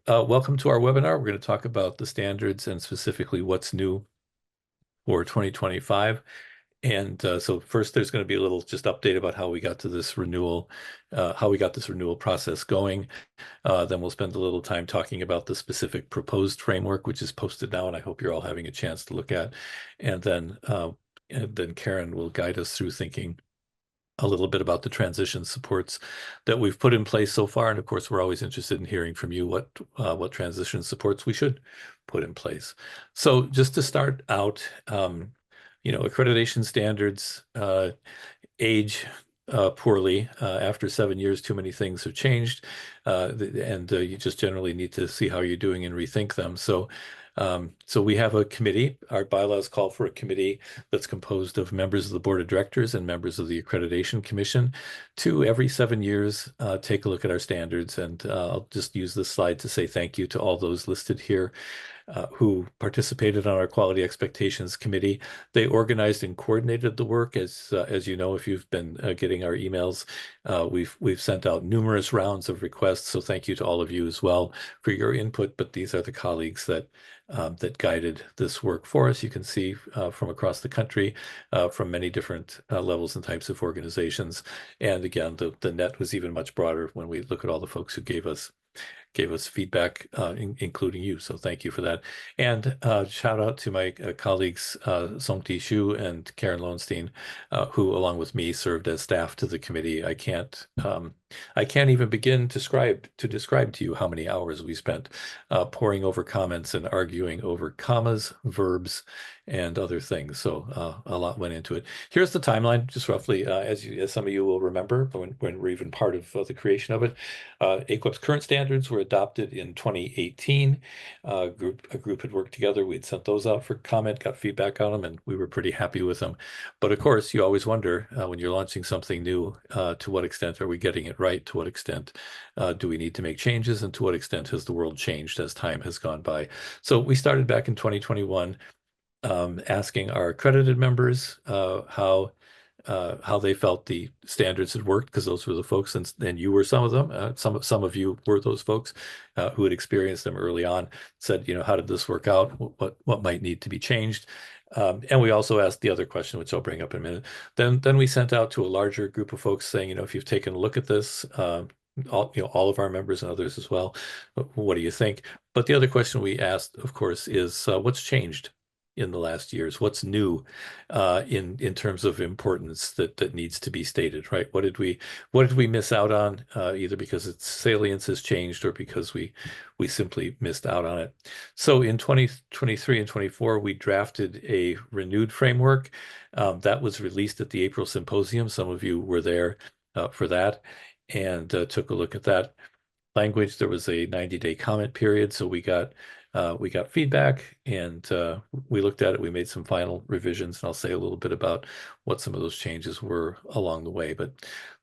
Welcome to our webinar. We're going to talk about the standards and specifically what's new for 2025. And so first, there's going to be a little just update about how we got to this renewal, how we got this renewal process going. Then we'll spend a little time talking about the specific proposed framework, which is posted now, and I hope you're all having a chance to look at. And then Karen will guide us through thinking a little bit about the transition supports that we've put in place so far. And of course, we're always interested in hearing from you what transition supports we should put in place. So just to start out, accreditation standards age poorly. After 7 years, too many things have changed, and you just generally need to see how you're doing and rethink them. So we have a committee. Our bylaws call for a committee that's composed of members of the board of directors and members of the accreditation commission to every 7 years take a look at our standards. And I'll just use this slide to say thank you to all those listed here who participated on our quality expectations committee. They organized and coordinated the work. As you know, if you've been getting our emails, we've sent out numerous rounds of requests. So thank you to all of you as well for your input. But these are the colleagues that guided this work for us. You can see from across the country, from many different levels and types of organizations. And again, the net was even much broader when we look at all the folks who gave us feedback, including you. So thank you for that. And shout out to my colleagues, Sungti and Karen Lowenstein, who, along with me, served as staff to the committee. I can't even begin to describe to you how many hours we spent poring over comments and arguing over commas, verbs, and other things. So a lot went into it. Here's the timeline, just roughly, as some of you will remember, when we're even part of the creation of it. AAQEP's current standards were adopted in 2018. A group had worked together. We'd sent those out for comment, got feedback on them, and we were pretty happy with them. But of course, you always wonder when you're launching something new, to what extent are we getting it right? To what extent do we need to make changes? And to what extent has the world changed as time has gone by? So we started back in 2021. Asking our accredited members how they felt the standards had worked, because those were the folks, and you were some of them. Some of you were those folks who had experienced them early on. Said, how did this work out? What might need to be changed? And we also asked the other question, which I'll bring up in a minute. Then we sent out to a larger group of folks saying, if you've taken a look at this. All of our members and others as well. What do you think? But the other question we asked, of course, is what's changed in the last years? What's new in terms of importance that needs to be stated, right? What did we miss out on, either because its salience has changed or because we simply missed out on it? So in 2023 and 24, we drafted a renewed framework that was released at the April symposium. Some of you were there for that and took a look at that language. There was a 90-day comment period, so we got feedback and we looked at it. We made some final revisions, and I'll say a little bit about what some of those changes were along the way. But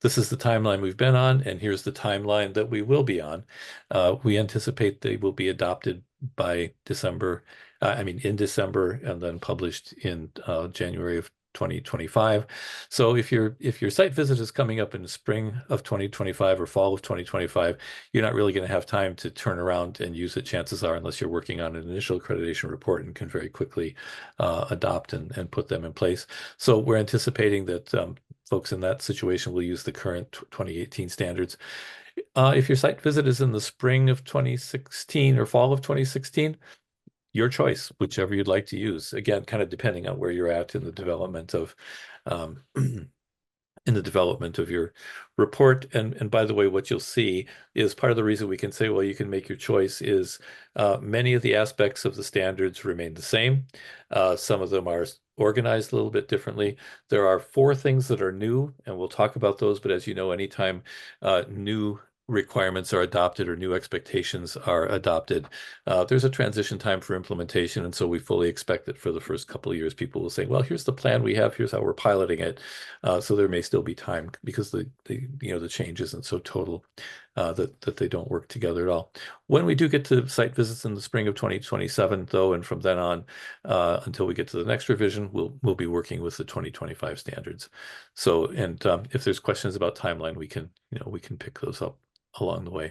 this is the timeline we've been on, and here's the timeline that we will be on. We anticipate they will be adopted by December, in December, and then published in January of 2025. So if your site visit is coming up in the spring of 2025 or fall of 2025, you're not really going to have time to turn around and use it, chances are, unless you're working on an initial accreditation report and can very quickly adopt and put them in place. So we're anticipating that folks in that situation will use the current 2018 standards. If your site visit is in the spring of 2016 or fall of 2016, your choice, whichever you'd like to use. Again, kind of depending on where you're at in the development of your report. And by the way, what you'll see is part of the reason we can say, well, you can make your choice is many of the aspects of the standards remain the same. Some of them are organized a little bit differently. There are 4 things that are new, and we'll talk about those. But as you know, anytime new requirements are adopted or new expectations are adopted, there's a transition time for implementation. And so we fully expect that for the first couple of years, people will say, well, here's the plan we have, here's how we're piloting it. So there may still be time because the change isn't so total that they don't work together at all. When we do get to site visits in the spring of 2027, though, and from then on until we get to the next revision, we'll be working with the 2025 standards. So, and if there's questions about timeline, we can pick those up along the way.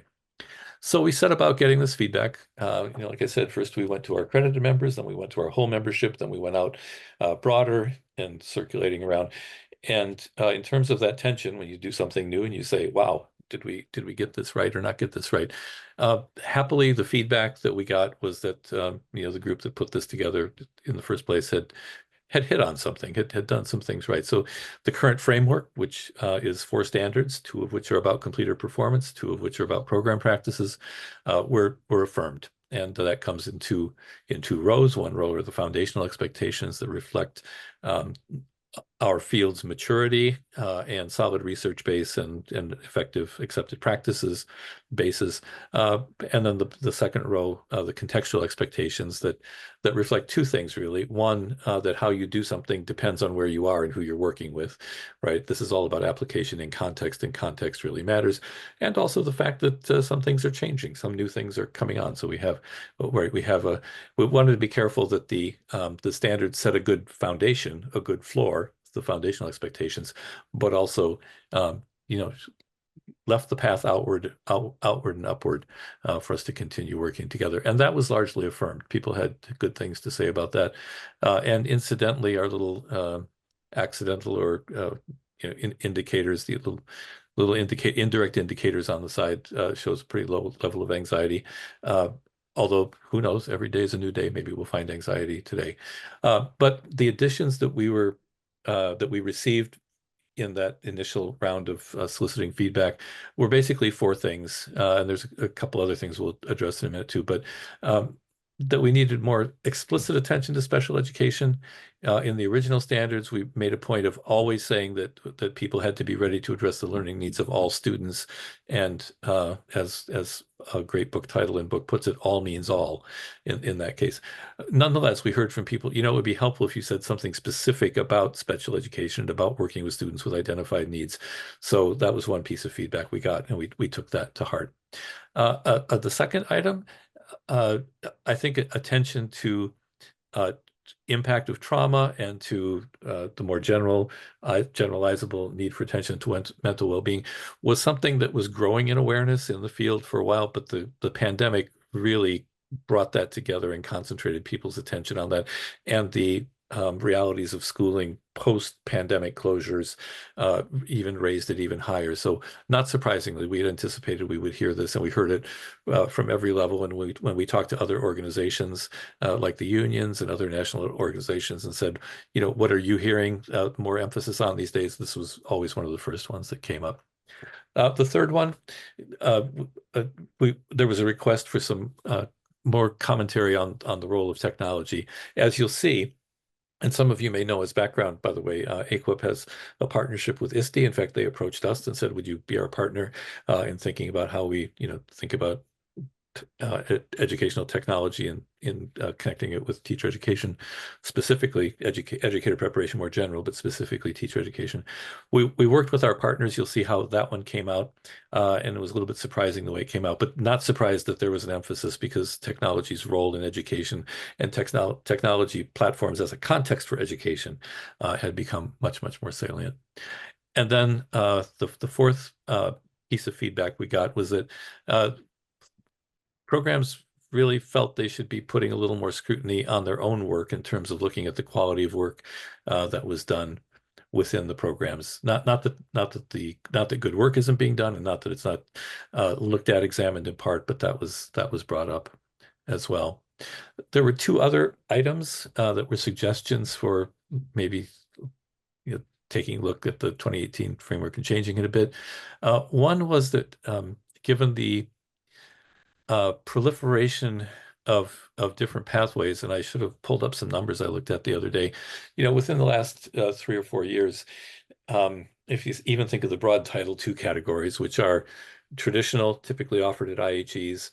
So we set about getting this feedback. Like I said, first we went to our accredited members, then we went to our whole membership, then we went out broader and circulating around. And in terms of that tension, when you do something new and you say, "Wow, did we get this right or not get this right?" Happily, the feedback that we got was that the group that put this together in the first place had hit on something, had done some things right. So the current framework, which is 4 standards, 2 of which are about completer performance, 2 of which are about program practices, were affirmed. And that comes in 2 rows. One row are the foundational expectations that reflect our field's maturity and solid research base and effective accepted practices basis. And then the second row, the contextual expectations that reflect 2 things, really. One, that how you do something depends on where you are and who you're working with, right? This is all about application and context really matters. And also the fact that some things are changing, some new things are coming on. So we wanted to be careful that the standards set a good foundation, a good floor, the foundational expectations, but also, left the path outward and upward for us to continue working together. And that was largely affirmed. People had good things to say about that. And incidentally, our little accidental or indicators, the little indirect indicators on the side shows a pretty low level of anxiety. Although who knows, every day is a new day. Maybe we'll find anxiety today. But the additions that we received in that initial round of soliciting feedback were basically 4 things. And there's a couple other things we'll address in a minute too, but that we needed more explicit attention to special education. In the original standards, we made a point of always saying that people had to be ready to address the learning needs of all students. And as a great book title and book puts it, all means all in that case. Nonetheless, we heard from people, it would be helpful if you said something specific about special education and about working with students with identified needs. So that was one piece of feedback we got, and we took that to heart. The second item, I think attention to impact of trauma and to the more generalizable need for attention to mental well-being was something that was growing in awareness in the field for a while, but the pandemic really brought that together and concentrated people's attention on that. And the realities of schooling post-pandemic closures even raised it even higher. So not surprisingly, we had anticipated we would hear this, and we heard it from every level. And when we talked to other organizations like the unions and other national organizations and said, what are you hearing more emphasis on these days? This was always one of the first ones that came up. The third one, there was a request for some more commentary on the role of technology. As you'll see, and some of you may know his background, by the way, AAQEP has a partnership with ISTE. In fact, they approached us and said, would you be our partner in thinking about how we, think about educational technology and in connecting it with teacher education, specifically educator preparation more general, but specifically teacher education. We worked with our partners. You'll see how that one came out, and it was a little bit surprising the way it came out, but not surprised that there was an emphasis because technology's role in education and technology platforms as a context for education had become much, much more salient. And then the fourth piece of feedback we got was that programs really felt they should be putting a little more scrutiny on their own work in terms of looking at the quality of work that was done within the programs. Not that good work isn't being done, and not that it's not looked at, examined in part, but that was brought up as well. There were 2 other items that were suggestions for maybe taking a look at the 2018 framework and changing it a bit. One was that given the proliferation of different pathways, and I should have pulled up some numbers I looked at the other day. Within the last 3 or 4 years, if you even think of the broad Title II categories, which are traditional, typically offered at IHEs,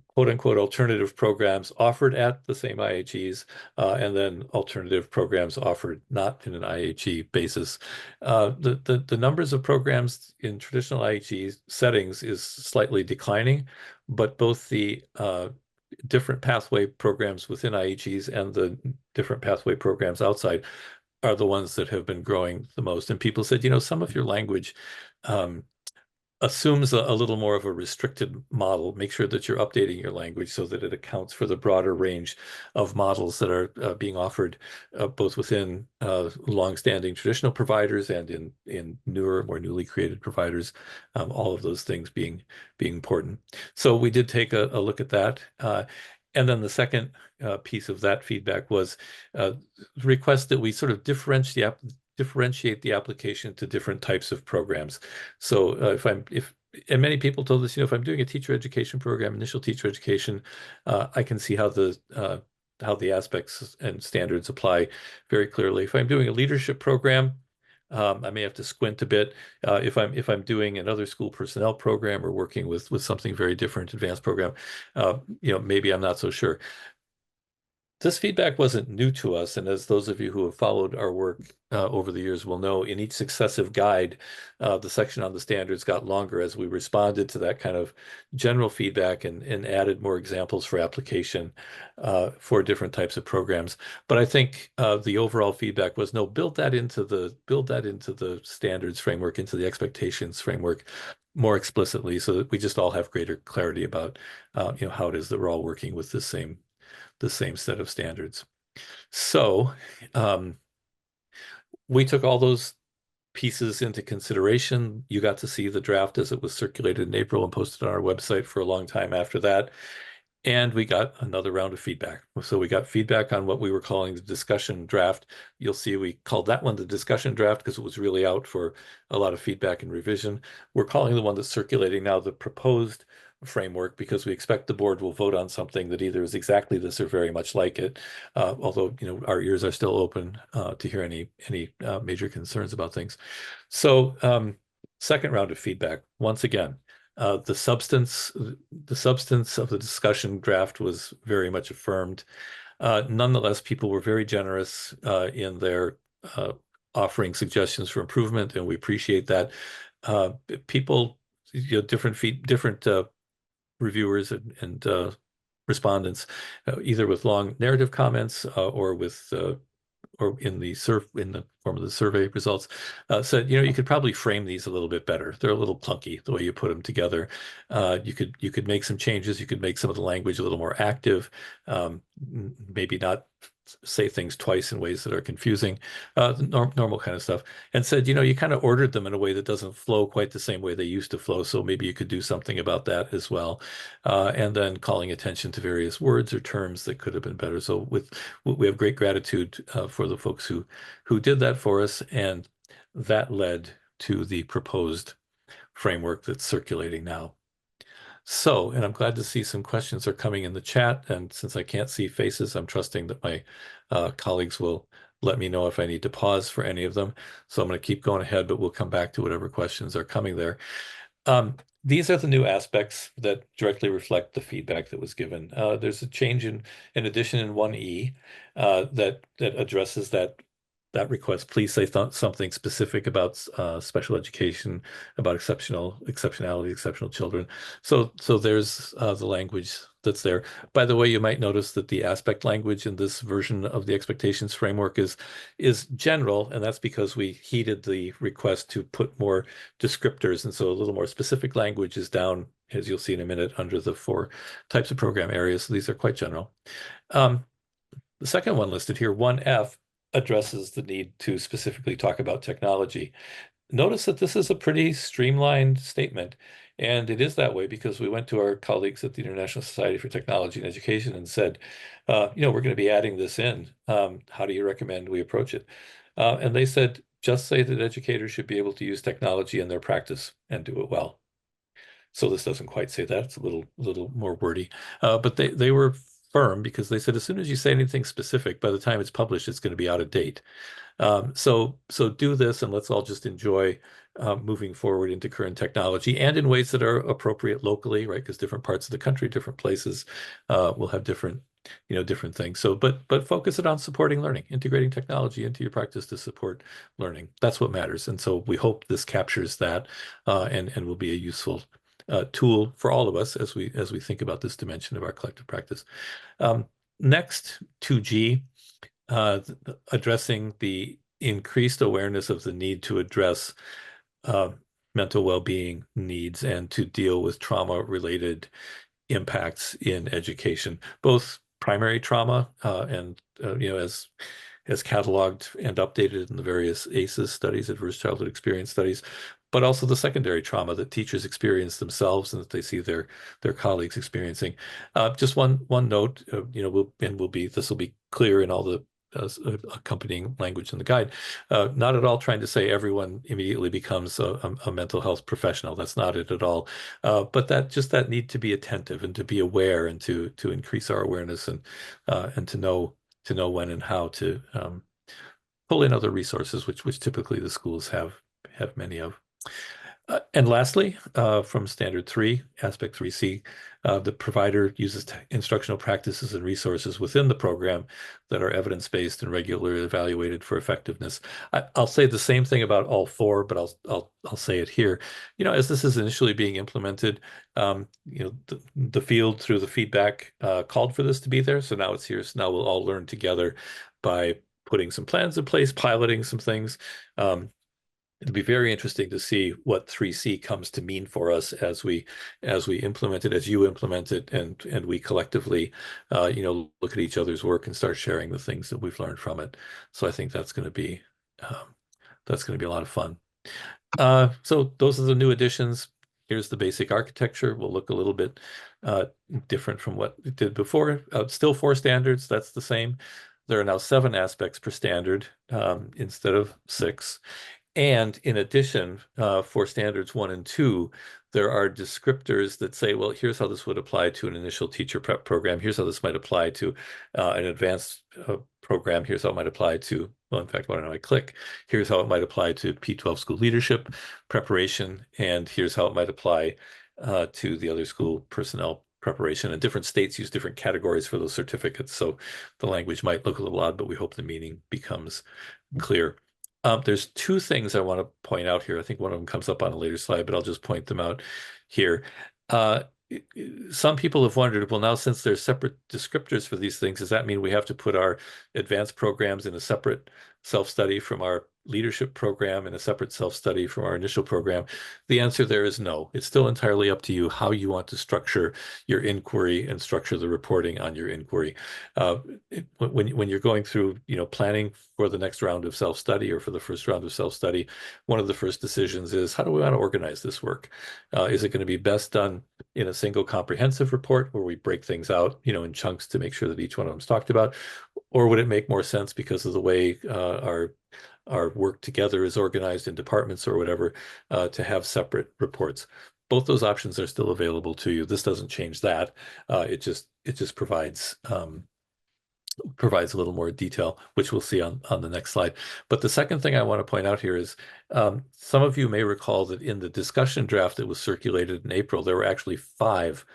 quote unquote alternative programs offered at the same IHEs, and then alternative programs offered not in an IHE basis. The numbers of programs in traditional IHE settings is slightly declining, but both the different pathway programs within IHEs and the different pathway programs outside are the ones that have been growing the most. And people said, some of your language assumes a little more of a restricted model. Make sure that you're updating your language so that it accounts for the broader range of models that are being offered both within longstanding traditional providers and in newer, more newly created providers. All of those things being important. So we did take a look at that. And then the second piece of that feedback was request that we sort of differentiate the application to different types of programs. So and many people told us, if I'm doing a teacher education program, initial teacher education, I can see how the aspects and standards apply very clearly. If I'm doing a leadership program, I may have to squint a bit. If I'm doing another school personnel program or working with something very different, advanced program, maybe I'm not so sure. This feedback wasn't new to us, and as those of you who have followed our work over the years will know, in each successive guide, the section on the standards got longer as we responded to that kind of general feedback and added more examples for application for different types of programs. But I think the overall feedback was, no, build that into the standards framework, into the expectations framework more explicitly, so that we just all have greater clarity about how it is that we're all working with the same set of standards. So we took all those pieces into consideration. You got to see the draft as it was circulated in April and posted on our website for a long time after that. And we got another round of feedback. So we got feedback on what we were calling the discussion draft. You'll see we called that one the discussion draft because it was really out for a lot of feedback and revision. We're calling the one that's circulating now the proposed framework because we expect the board will vote on something that either is exactly this or very much like it. Although, our ears are still open to hear any major concerns about things. So second round of feedback, once again. The substance of the discussion draft was very much affirmed. Nonetheless, people were very generous in their offering suggestions for improvement, and we appreciate that. People, different reviewers and respondents, either with long narrative comments or in the form of the survey results, said, you could probably frame these a little bit better. They're a little clunky the way you put them together. You could make some changes. You could make some of the language a little more active. Maybe not say things twice in ways that are confusing, normal kind of stuff. And said, you kind of ordered them in a way that doesn't flow quite the same way they used to flow. So maybe you could do something about that as well. And then calling attention to various words or terms that could have been better. So we have great gratitude for the folks who did that for us, and that led to the proposed framework that's circulating now. So, and I'm glad to see some questions are coming in the chat, and since I can't see faces, I'm trusting that my colleagues will let me know if I need to pause for any of them. So I'm going to keep going ahead, but we'll come back to whatever questions are coming there. These are the new aspects that directly reflect the feedback that was given. There's a change in addition in 1E that addresses that request. Please say something specific about special education, about exceptionality, exceptional children. So there's the language that's there. By the way, you might notice that the aspect language in this version of the expectations framework is general, and that's because we heeded the request to put more descriptors, and so a little more specific language is down, as you'll see in a minute, under the 4 types of program areas. So these are quite general. The second one listed here, 1F, addresses the need to specifically talk about technology. Notice that this is a pretty streamlined statement, and it is that way because we went to our colleagues at the International Society for Technology and Education and said, we're going to be adding this in. How do you recommend we approach it? And they said, just say that educators should be able to use technology in their practice and do it well. So this doesn't quite say that. It's a little more wordy, but they were firm because they said as soon as you say anything specific, by the time it's published, it's going to be out of date. So do this, and let's all just enjoy moving forward into current technology and in ways that are appropriate locally, right? Because different parts of the country, different places will have different things. So, but focus it on supporting learning, integrating technology into your practice to support learning. That's what matters. And so we hope this captures that and will be a useful tool for all of us as we think about this dimension of our collective practice. Next, 2G, addressing the increased awareness of the need to address mental well-being needs and to deal with trauma-related impacts in education, both primary trauma and as cataloged and updated in the various ACEs studies, adverse childhood experience studies, but also the secondary trauma that teachers experience themselves and that they see their colleagues experiencing. Just one note, this will be clear in all the accompanying language in the guide. Not at all trying to say everyone immediately becomes a mental health professional. That's not it at all. But that need to be attentive and to be aware and to increase our awareness and to know when and how to pull in other resources, which typically the schools have many of. And lastly, from Standard 3, Aspect 3C, the provider uses instructional practices and resources within the program that are evidence-based and regularly evaluated for effectiveness. I'll say the same thing about all four, but I'll say it here. As this is initially being implemented, the field through the feedback called for this to be there. So now it's here. So now we'll all learn together by putting some plans in place, piloting some things. It'll be very interesting to see what 3C comes to mean for us as we implement it, as you implement it, and we collectively, look at each other's work and start sharing the things that we've learned from it. So I think that's going to be a lot of fun. So those are the new additions. Here's the basic architecture. Will look a little bit different from what it did before. Still 4 standards. That's the same. There are now 7 aspects per standard instead of 6. And in addition, for standards 1 and 2, there are descriptors that say, well, here's how this would apply to an initial teacher prep program. Here's how this might apply to an advanced program. Here's how it might apply to, well, in fact, why don't I click? Here's how it might apply to P12 school leadership preparation. And here's how it might apply to the other school personnel preparation. And different states use different categories for those certificates. So the language might look a little odd, but we hope the meaning becomes clear. There's 2 things I want to point out here. I think one of them comes up on a later slide, but I'll just point them out here. Some people have wondered, well, now since there's separate descriptors for these things, does that mean we have to put our advanced programs in a separate self-study from our leadership program and a separate self-study from our initial program? The answer there is no. It's still entirely up to you how you want to structure your inquiry and structure the reporting on your inquiry. When you're going through, planning for the next round of self-study or for the first round of self-study, one of the first decisions is, how do we want to organize this work? Is it going to be best done in a single comprehensive report where we break things out, in chunks to make sure that each one of them is talked about? Or would it make more sense because of the way our work together is organized in departments or whatever, to have separate reports? Both those options are still available to you. This doesn't change that. It just provides a little more detail, which we'll see on the next slide. But the second thing I want to point out here is some of you may recall that in the discussion draft that was circulated in April, there were actually 5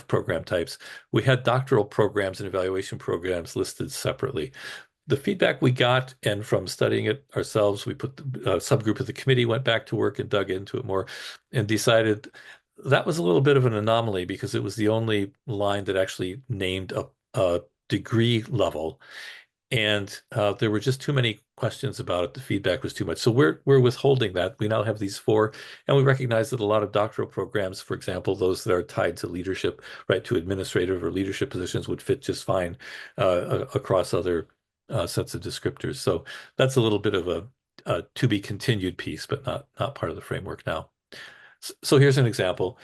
program types. We had doctoral programs and evaluation programs listed separately. The feedback we got, and from studying it ourselves, we put the subgroup of the committee went back to work and dug into it more and decided that was a little bit of an anomaly because it was the only line that actually named a degree level. And there were just too many questions about it. The feedback was too much. So we're withholding that. We now have these 4, and we recognize that a lot of doctoral programs, for example, those that are tied to leadership, right, to administrative or leadership positions would fit just fine across other sets of descriptors. So that's a little bit of a to be continued piece, but not part of the framework now. So here's an example.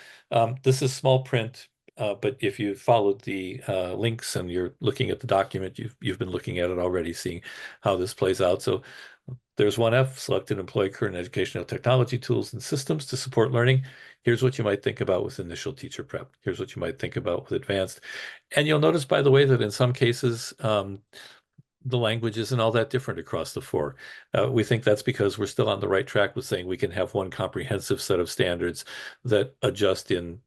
This is small print. But if you followed the links and you're looking at the document, you've been looking at it already, seeing how this plays out. So there's 1F, select and employ current educational technology tools and systems to support learning. Here's what you might think about with initial teacher prep. Here's what you might think about with advanced. And you'll notice, by the way, that in some cases, the language isn't all that different across the 4. We think that's because we're still on the right track with saying we can have one comprehensive set of standards that adjust in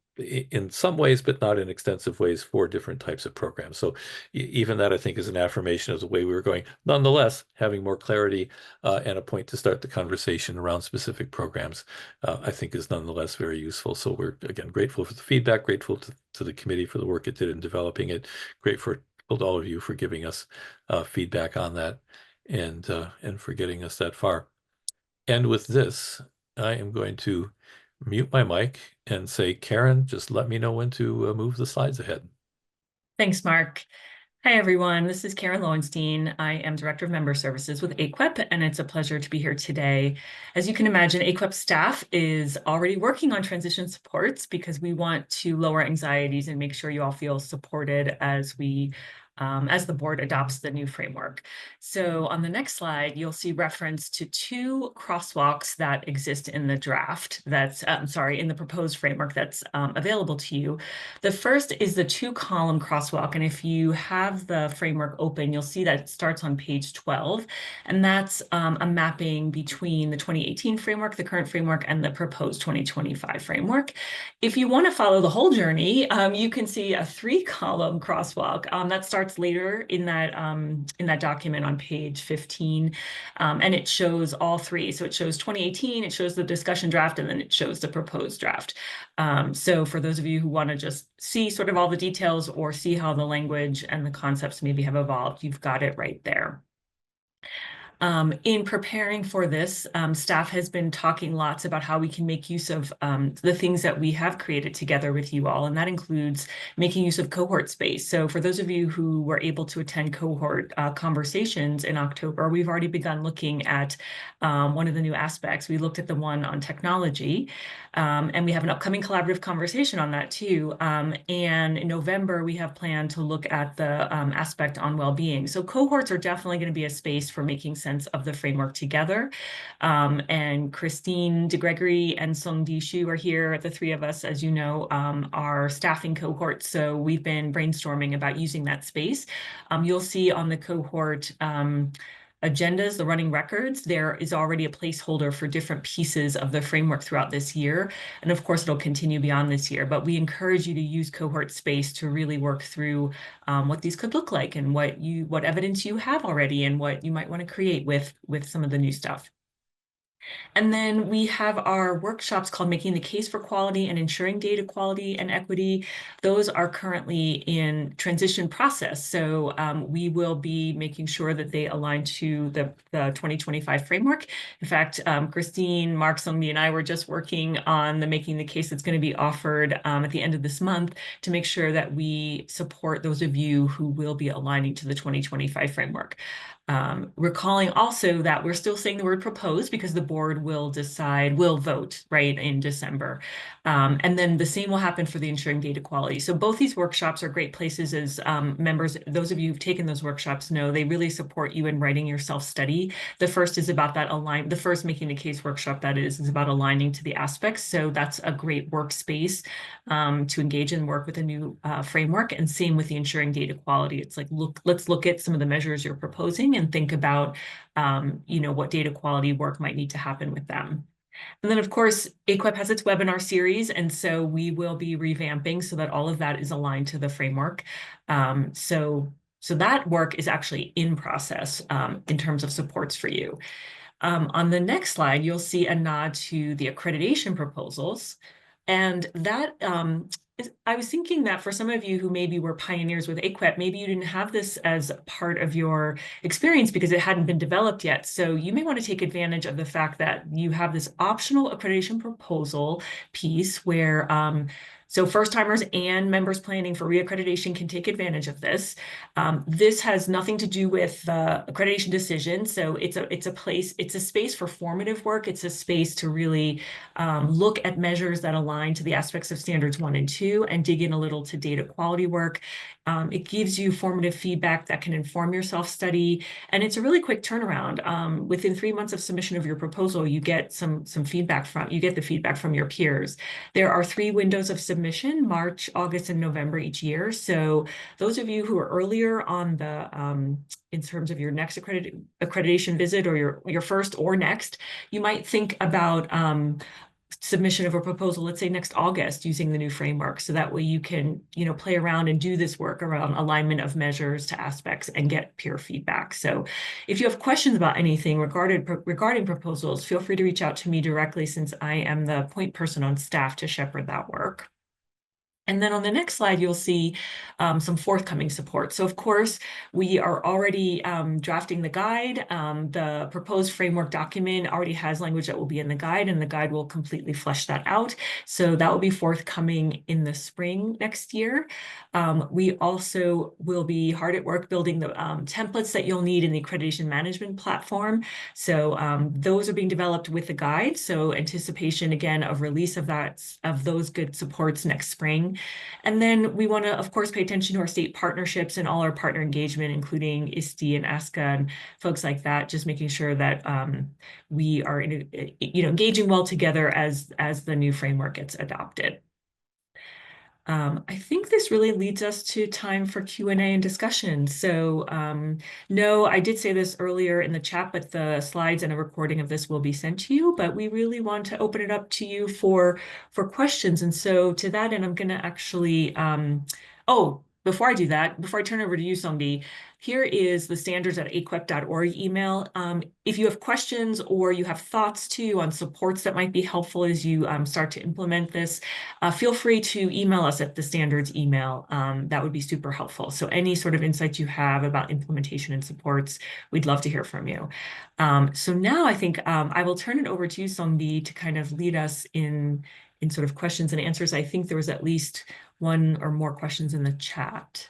some ways, but not in extensive ways for different types of programs. So even that, I think, is an affirmation of the way we were going. Nonetheless, having more clarity and a point to start the conversation around specific programs, I think is nonetheless very useful. So we're, again, grateful for the feedback, grateful to the committee for the work it did in developing it, grateful to all of you for giving us feedback on that and for getting us that far. And with this, I am going to mute my mic and say, Karen, just let me know when to move the slides ahead. Thanks, Mark. Hi, everyone. This is Karen Lowenstein. I am Director of Member Services with AAQEP, and it's a pleasure to be here today. As you can imagine, AAQEP staff is already working on transition supports because we want to lower anxieties and make sure you all feel supported as the board adopts the new framework. So on the next slide, you'll see reference to two crosswalks that exist in the draft in the proposed framework that's available to you. The first is the 2-column crosswalk, and if you have the framework open, you'll see that it starts on page 12, and that's a mapping between the 2018 framework, the current framework, and the proposed 2025 framework. If you want to follow the whole journey, you can see a 3-column crosswalk that starts later in that document on page 15, and it shows all three. So it shows 2018, it shows the discussion draft, and then it shows the proposed draft. So for those of you who want to just see sort of all the details or see how the language and the concepts maybe have evolved, you've got it right there. In preparing for this, staff has been talking lots about how we can make use of the things that we have created together with you all, and that includes making use of cohort space. So for those of you who were able to attend cohort conversations in October, we've already begun looking at one of the new aspects. We looked at the one on technology, and we have an upcoming collaborative conversation on that too. And in November, we have planned to look at the aspect on well-being. So cohorts are definitely going to be a space for making sense of the framework together. And Christine DeGregory and Sungti are here. The three of us, as you know, are staffing cohorts. So we've been brainstorming about using that space. You'll see on the cohort agendas, the running records, there is already a placeholder for different pieces of the framework throughout this year. And of course, it'll continue beyond this year, but we encourage you to use cohort space to really work through what these could look like and what evidence you have already and what you might want to create with some of the new stuff. And then we have our workshops called Making the Case for Quality and Ensuring Data Quality and Equity. Those are currently in transition process. So we will be making sure that they align to the 2025 framework. In fact, Christine, Mark, Sungti, and I were just working on the Making the Case that's going to be offered at the end of this month to make sure that we support those of you who will be aligning to the 2025 framework. Recalling also that we're still saying the word proposed because the board will vote, right, in December. And then the same will happen for the ensuring data quality. So both these workshops are great places as members. Those of you who've taken those workshops know they really support you in writing your self-study. The first is about the first Making the Case workshop, that is about aligning to the aspects. So that's a great workspace to engage and work with a new framework. And same with the ensuring data quality. It's like, let's look at some of the measures you're proposing and think about, what data quality work might need to happen with them. And then, of course, AAQEP has its webinar series, and so we will be revamping so that all of that is aligned to the framework. So that work is actually in process in terms of supports for you. On the next slide, you'll see a nod to the accreditation proposals. And that I was thinking that for some of you who maybe were pioneers with AAQEP, maybe you didn't have this as part of your experience because it hadn't been developed yet. So you may want to take advantage of the fact that you have this optional accreditation proposal piece where so first-timers and members planning for reaccreditation can take advantage of this. This has nothing to do with the accreditation decision. So it's a space for formative work. It's a space to really look at measures that align to the aspects of standards 1 and 2 and dig in a little to data quality work. It gives you formative feedback that can inform your self-study, and it's a really quick turnaround. Within 3 months of submission of your proposal, you get the feedback from your peers. There are 3 windows of submission: March, August, and November each year. So those of you who are earlier on the in terms of your next accreditation visit or your first or next, you might think about submission of a proposal, let's say next August, using the new framework. So that way you can, play around and do this work around alignment of measures to aspects and get peer feedback. So if you have questions about anything regarding proposals, feel free to reach out to me directly, since I am the point person on staff to shepherd that work. And then on the next slide, you'll see some forthcoming support. So of course, we are already drafting the guide. The proposed framework document already has language that will be in the guide, and the guide will completely flesh that out. So that will be forthcoming in the spring next year. We also will be hard at work building the templates that you'll need in the accreditation management platform. So those are being developed with the guide. So anticipation, again, of release of those good supports next spring. And then we want to, of course, pay attention to our state partnerships and all our partner engagement, including ISTE and ASCA and folks like that, just making sure that we are engaging well together as the new framework gets adopted. I think this really leads us to time for Q&A and discussion. So no, I did say this earlier in the chat, but the slides and a recording of this will be sent to you, but we really want to open it up to you for questions. And so to that end, I'm going to actually, before I do that, before I turn it over to you, Sungti, here is the standards@aquep.org email. If you have questions or you have thoughts too on supports that might be helpful as you start to implement this, feel free to email us at the standards email. That would be super helpful. So any sort of insights you have about implementation and supports, we'd love to hear from you. So now I think I will turn it over to you, Sungti, to kind of lead us in sort of questions and answers. I think there was at least one or more questions in the chat.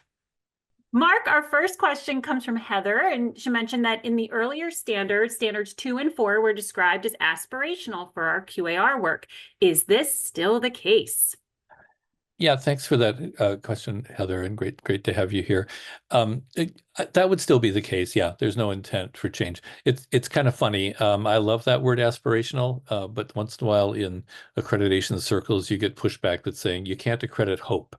Mark, our first question comes from Heather, and she mentioned that in the earlier standards 2 and 4 were described as aspirational for our QAR work. Is this still the case? Yeah, thanks for that question, Heather, and great to have you here. That would still be the case. Yeah, there's no intent for change. It's kind of funny. I love that word aspirational, but once in a while in accreditation circles, you get pushback that's saying you can't accredit hope.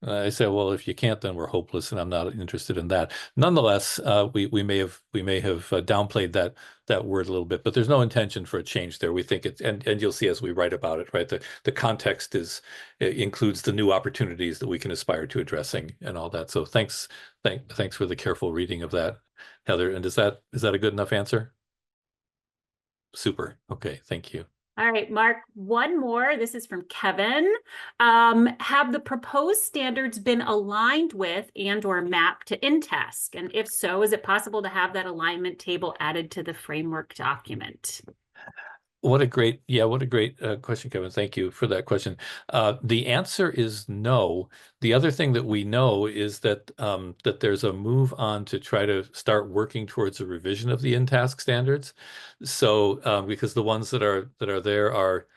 I say, well, if you can't, then we're hopeless, and I'm not interested in that. Nonetheless, we may have downplayed that word a little bit, but there's no intention for a change there. We think it's and you'll see as we write about it, right? The context includes the new opportunities that we can aspire to addressing and all that. So thanks for the careful reading of that, Heather. And is that a good enough answer? Super. Okay, thank you. All right, Mark, one more. This is from Kevin. Have the proposed standards been aligned with and/or mapped to InTask? And if so, is it possible to have that alignment table added to the framework document? What a great question, Kevin. Thank you for that question. The answer is no. The other thing that we know is that that there's a move on to try to start working towards a revision of the InTask standards. So because the ones that are there are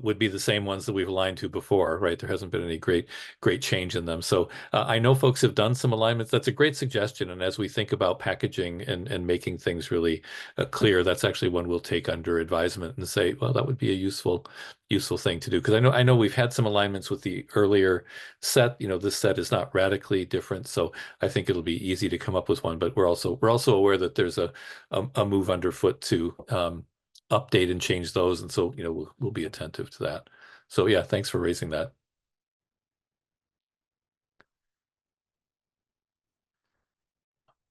would be the same ones that we've aligned to before, right? There hasn't been any great change in them. So I know folks have done some alignments. That's a great suggestion. And as we think about packaging and making things really clear, that's actually one we'll take under advisement and say, well, that would be a useful thing to do. Because I know we've had some alignments with the earlier set. This set is not radically different, so I think it'll be easy to come up with one. But we're also aware that there's a move underfoot to update and change those, and so we'll be attentive to that. So yeah, thanks for raising that.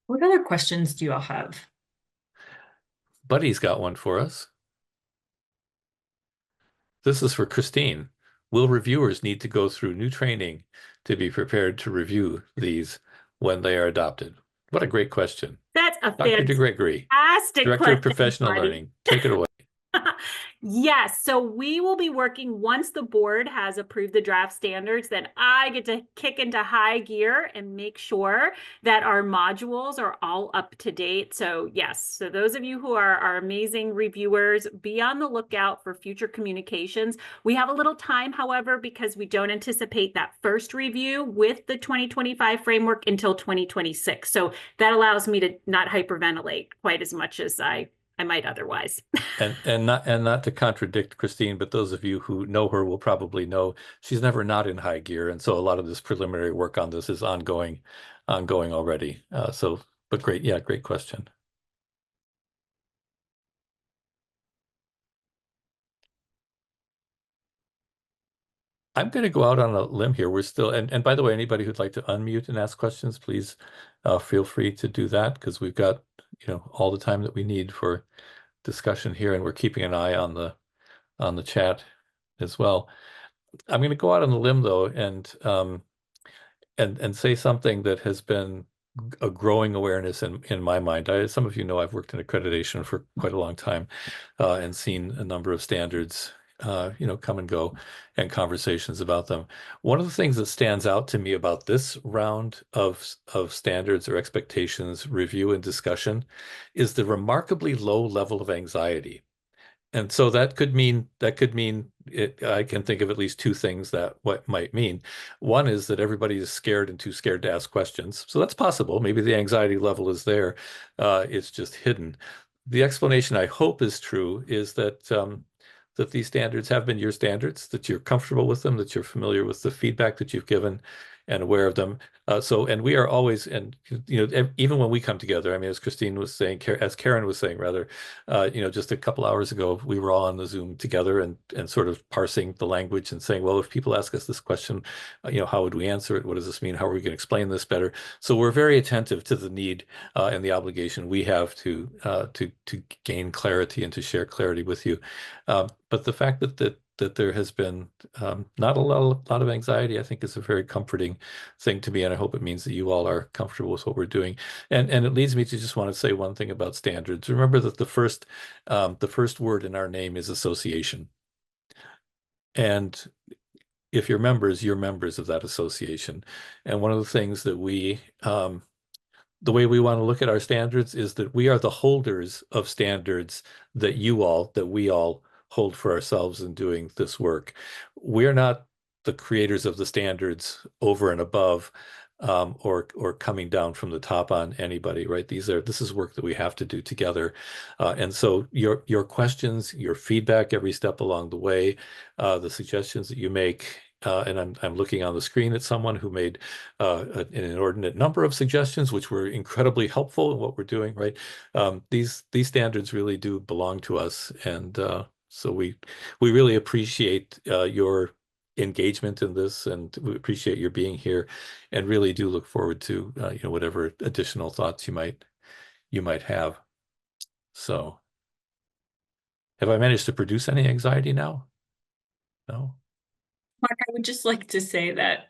What other questions do you all have? Buddy's got one for us. This is for Christine. Will reviewers need to go through new training to be prepared to review these when they are adopted? What a great question. That's a Dr. DeGregory, fantastic Director of question, Professional Marty. Learning. Take it away. Yes, so we will be working once the board has approved the draft standards, then I get to kick into high gear and make sure that our modules are all up to date. So yes, so those of you who are our amazing reviewers, be on the lookout for future communications. We have a little time, however, because we don't anticipate that first review with the 2025 framework until 2026. So that allows me to not hyperventilate quite as much as I might otherwise. And not to contradict Christine, but those of you who know her will probably know she's never not in high gear, and so a lot of this preliminary work on this is ongoing already. But great question. I'm going to go out on a limb here. We're still, and by the way, anybody who'd like to unmute and ask questions, please feel free to do that, because we've got all the time that we need for discussion here, and we're keeping an eye on the chat as well. I'm going to go out on a limb though, and say something that has been a growing awareness in my mind. Some of you know I've worked in accreditation for quite a long time, and seen a number of standards, come and go, and conversations about them. One of the things that stands out to me about this round of standards or expectations review and discussion is the remarkably low level of anxiety. And so that could mean it. I can think of at least two things that what might mean. One is that everybody is scared and too scared to ask questions. So that's possible. Maybe the anxiety level is there. It's just hidden. The explanation I hope is true is that these standards have been your standards, that you're comfortable with them, that you're familiar with the feedback that you've given and aware of them. And we are always, and even when we come together, I mean, as Christine was saying, as Karen was saying, rather, just a couple hours ago, we were all on the Zoom together and sort of parsing the language and saying, well, if people ask us this question, how would we answer it? What does this mean? How are we going to explain this better? So we're very attentive to the need and the obligation we have to gain clarity and to share clarity with you. But the fact that there has been not a lot of anxiety, I think is a very comforting thing to me, and I hope it means that you all are comfortable with what we're doing. And it leads me to just want to say one thing about standards. Remember that the first word in our name is association, and if you're members of that association. And one of the things that the way we want to look at our standards is that we are the holders of standards that we all hold for ourselves in doing this work. We're not the creators of the standards over and above, or coming down from the top on anybody, right? This is work that we have to do together. And so your questions, your feedback every step along the way, the suggestions that you make, and I'm looking on the screen at someone who made an inordinate number of suggestions, which were incredibly helpful in what we're doing, right? These standards really do belong to us, and so we really appreciate your engagement in this, and we appreciate your being here, and really do look forward to whatever additional thoughts you might have. So, have I managed to produce any anxiety now? No. Mark, I would just like to say that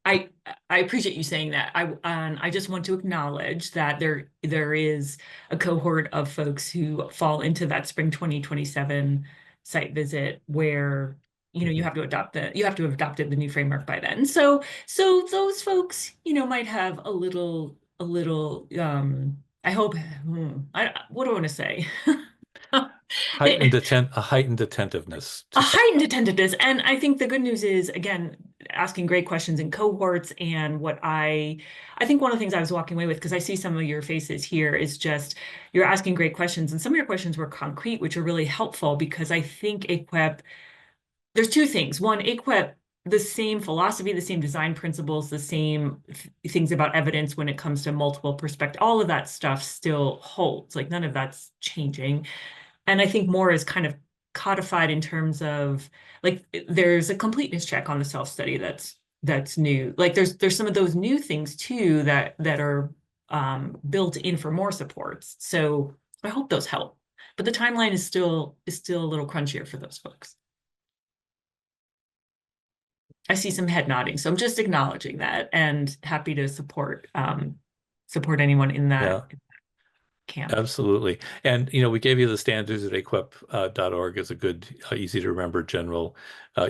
I appreciate you saying that. I just want to acknowledge that there is a cohort of folks who fall into that spring 2027 site visit where you have to have adopted the new framework by then. So those folks might have a little I hope what do I want to say? A heightened attentiveness. A heightened attentiveness. And I think the good news is, again, asking great questions in cohorts. And what I think one of the things I was walking away with, because I see some of your faces here, is just you're asking great questions. And some of your questions were concrete, which are really helpful, because I think AAQEP, there's two things. One, AAQEP, the same philosophy, the same design principles, the same things about evidence when it comes to multiple perspectives, all of that stuff still holds. Like none of that's changing. And I think more is kind of codified in terms of like there's a completeness check on the self-study that's new. Like there's some of those new things too that are built in for more supports. So I hope those help. But the timeline is still a little crunchier for those folks. I see some head nodding, so I'm just acknowledging that and happy to support anyone in that camp. Absolutely. And, we gave you the standards at AAQEP.org as a good, easy to remember general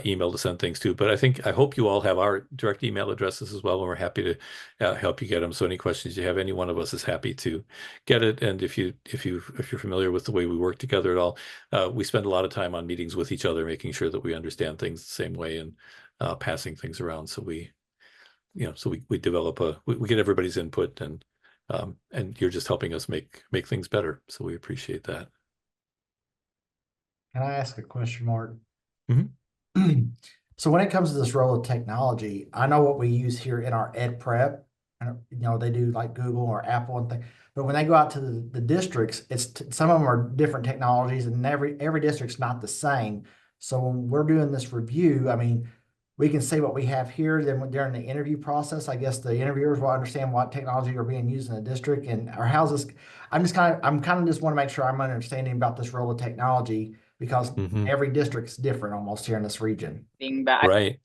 email to send things to. But I hope you all have our direct email addresses as well, and we're happy to help you get them. So any questions you have, any one of us is happy to get it. And if you're familiar with the way we work together at all, we spend a lot of time on meetings with each other, making sure that we understand things the same way and passing things around. So we develop we get everybody's input, and you're just helping us make things better. So we appreciate that. Can I ask a question, Mark? Mm-hmm. So when it comes to this role of technology, I know what we use here in our ed prep. They do like Google or Apple and things. But when they go out to the districts, some of them are different technologies, and every district's not the same. So when we're doing this review, I mean, we can say what we have here. Then during the interview process, I guess the interviewers will understand what technology are being used in the district, or how's this. I'm kind of just want to make sure I'm understanding about this role of technology. because Mhm. every district's different almost here in this region. Being back. Right.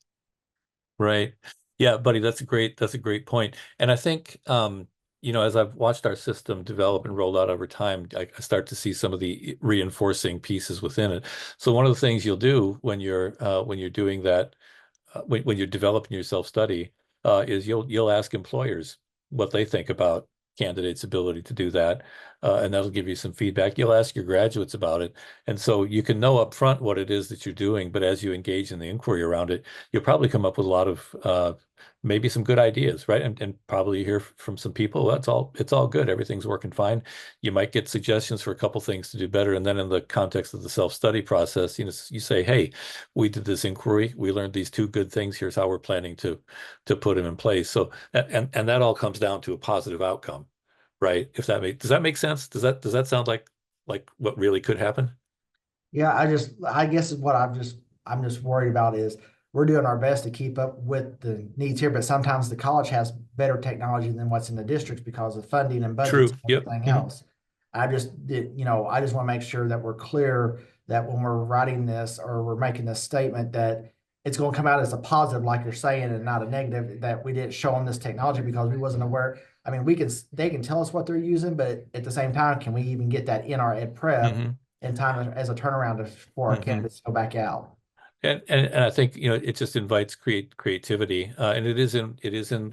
Right. Yeah, buddy, that's a great point. And I think as I've watched our system develop and roll out over time, I start to see some of the reinforcing pieces within it. So one of the things you'll do when you're doing that, when you're developing your self-study, is you'll ask employers what they think about candidates' ability to do that, and that'll give you some feedback. You'll ask your graduates about it, and so you can know up front what it is that you're doing. But as you engage in the inquiry around it, you'll probably come up with a lot of maybe some good ideas, right? And probably hear from some people, it's all good, everything's working fine. You might get suggestions for a couple things to do better, and then in the context of the self-study process, you say, hey, we did this inquiry, we learned these two good things, here's how we're planning to put them in place. So and that all comes down to a positive outcome, right? Does that make sense? Does that sound like what really could happen? Yeah, I guess what I'm just worried about is we're doing our best to keep up with the needs here, but sometimes the college has better technology than what's in the districts because of funding and budgets True. and Yep. everything else. I just want to make sure that we're clear that when we're writing this or we're making this statement that it's going to come out as a positive, like you're saying, and not a negative, that we didn't show them this technology because we wasn't aware. I mean, they can tell us what they're using, but at the same time, can we even get that in our ed prep in time as a turnaround for our candidates to go back out? And I think it just invites creativity, and it is in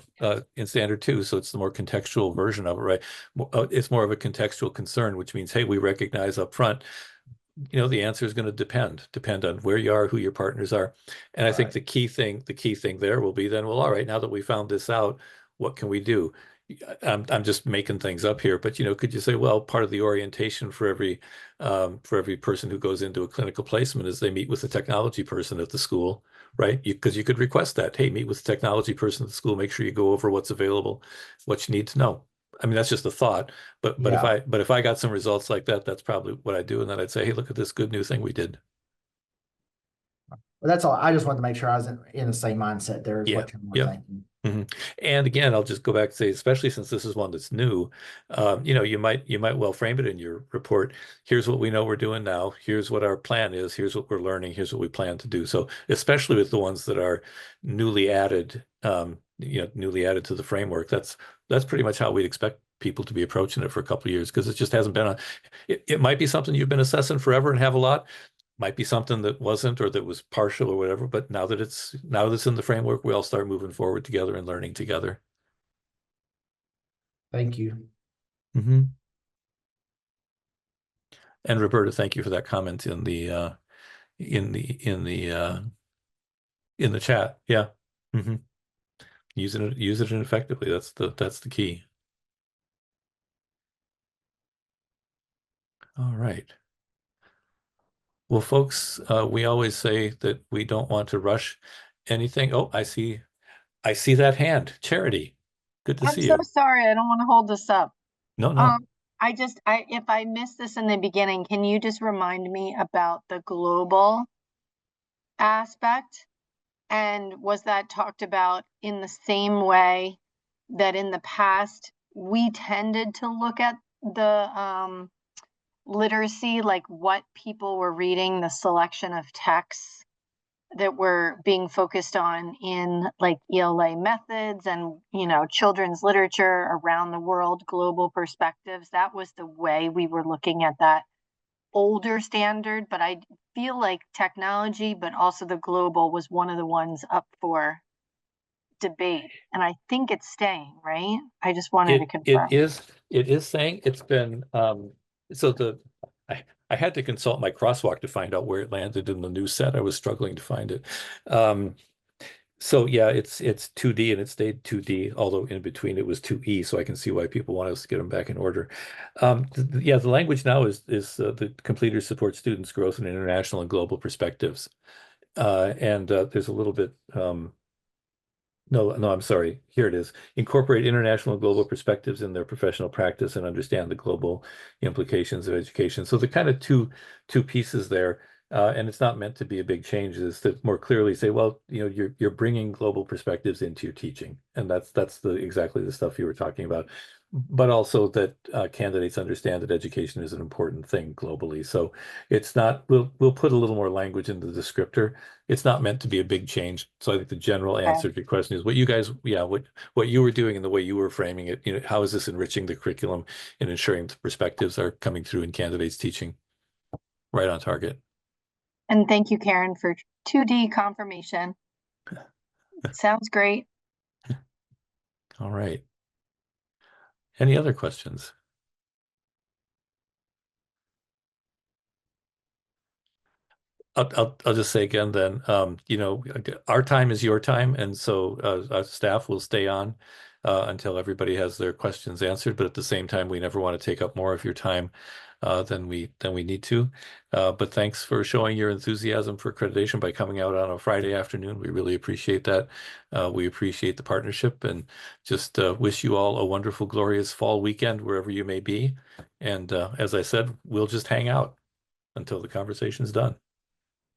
standard two, so it's the more contextual version of it, right? It's more of a contextual concern, which means, hey, we recognize up front, the answer is going to depend on where you are, who your partners are, and I think the key thing there will be then, well, all right, now that we found this out, what can we do? I'm just making things up here, but could you say, well, part of the orientation for every person who goes into a clinical placement is they meet with the technology person at the school, right? Because you could request that, hey, meet with the technology person at the school, make sure you go over what's available, what you need to know. I mean, that's just a thought, but if I got some results like that, that's probably what I do, and then I'd say, hey, look at this good new thing we did. But that's all. I just wanted to make sure I was in the same mindset there as what you're thinking. And again, I'll just go back and say, especially since this is one that's new, you might well frame it in your report. Here's what we know we're doing now. Here's what our plan is. Here's what we're learning. Here's what we plan to do. So especially with the ones that are newly added to the framework, that's pretty much how we'd expect people to be approaching it for a couple of years, because it just hasn't been it might be something you've been assessing forever and have a lot. Might be something that wasn't, or that was partial or whatever, but now that it's in the framework, we all start moving forward together and learning together. Thank you. And Roberta, thank you for that comment in the chat. Yeah. Use it effectively. That's the key. All right. Well, folks, we always say that we don't want to rush anything. Oh, I see that hand. Charity, good to see you. I'm so sorry. I don't want to hold this up. No. If I missed this in the beginning, can you just remind me about the global aspect? And was that talked about in the same way that in the past we tended to look at the literacy, like what people were reading, the selection of texts that were being focused on in like ELA methods and, children's literature around the world, global perspectives. That was the way we were looking at that older standard. But I feel like technology, but also the global was one of the ones up for debate. And I think it's staying, right? I just wanted to confirm. It is saying it's been, I had to consult my crosswalk to find out where it landed in the new set. I was struggling to find it. So yeah, it's 2D and it stayed 2D, although in between it was 2E, so I can see why people want us to get them back in order. The language now is the completer supports students' growth in international and global perspectives. And there's a little bit, no, I'm sorry. Here it is. Incorporate international and global perspectives in their professional practice and understand the global implications of education. So the kind of two pieces there, and it's not meant to be a big change, is to more clearly say, well, you're bringing global perspectives into your teaching, and that's exactly the stuff you were talking about. but also that candidates understand that education is an important thing globally. So it's not, we'll put a little more language into the descriptor. It's not meant to be a big change. So I think the general answer to your question is what you guys, what you were doing and the way you were framing it, how is this enriching the curriculum and ensuring the perspectives are coming through in candidates teaching? Right on target. And thank you, Karen, for 2D confirmation. Sounds great. All right. Any other questions? I'll just say again then, our time is your time, and so our staff will stay on until everybody has their questions answered. But at the same time, we never want to take up more of your time than we need to. But thanks for showing your enthusiasm for accreditation by coming out on a Friday afternoon. We really appreciate that. We appreciate the partnership, and just wish you all a wonderful, glorious fall weekend wherever you may be. And as I said, we'll just hang out until the conversation's done.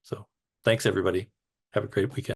So thanks, everybody. Have a great weekend.